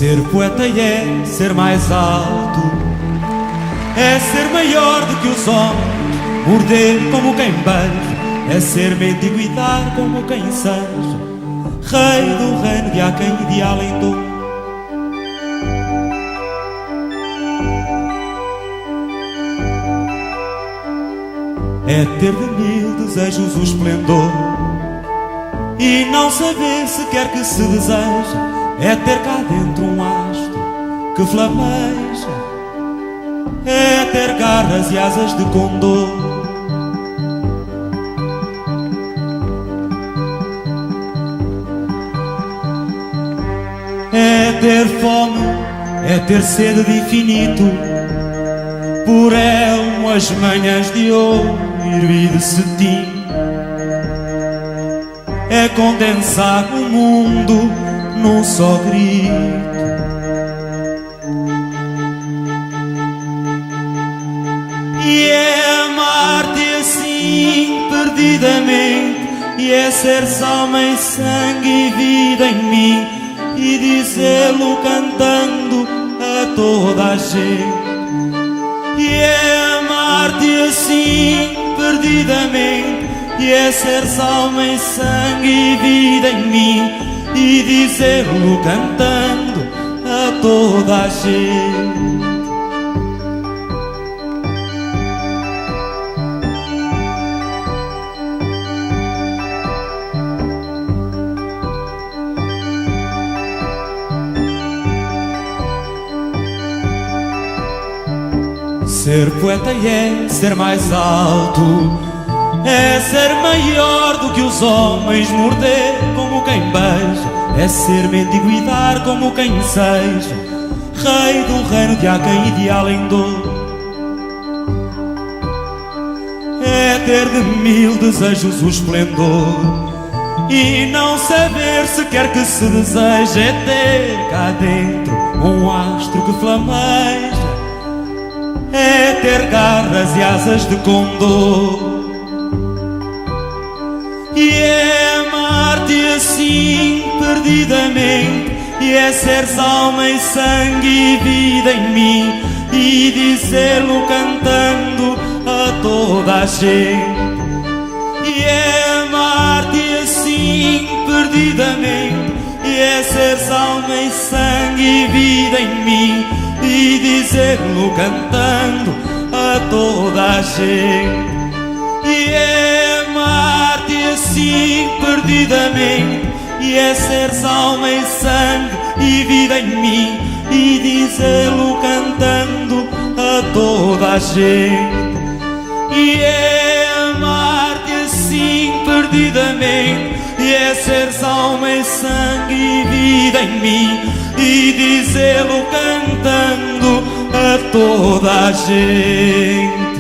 Ser poeta é ser mais alto, é ser maior do que os homens, morder como quem beija, é ser mendigo e dar como quem seja, rei do reino de aquém e de além do. É ter de mil desejos o esplendor e não saber se quer que se deseja. É ter cá dentro um astro que flameja, é ter garras e asas de condor. É ter fome, é ter sede de infinito, por elmo as manhãs de ouro e de cetim. É condensar o mundo num só grito. E é amar-te assim perdidamente, e é ser alma e sangue e vida em mim, e dizê-lo cantando a toda a gente. E é amar-te assim perdidamente, e é ser alma e sangue e vida em mim, e dizer-lo cantando a toda a gente. Ser poeta é ser mais alto, é ser maior do que os homens, morder como quem beija, é ser mendigo e dar como quem seja, rei do reino de aquém e de além do. É ter de mil desejos o esplendor e não saber se quer que se deseja. É ter cá dentro um astro que flameja, é ter garras e asas de condor. E é amar-te assim perdidamente, e é ser alma e sangue e vida em mim, e dizer-lo cantando a toda a gente. E é amar-te assim perdidamente, e é ser alma e sangue e vida em mim, e dizer-lo cantando a toda a gente. E é amar-te assim perdidamente, e é ser alma e sangue e vida em mim, e dizer-lo cantando a toda a gente. E é amar-te assim perdidamente, e é ser alma e sangue e vida em mim, e dizê-lo cantando a toda a gente.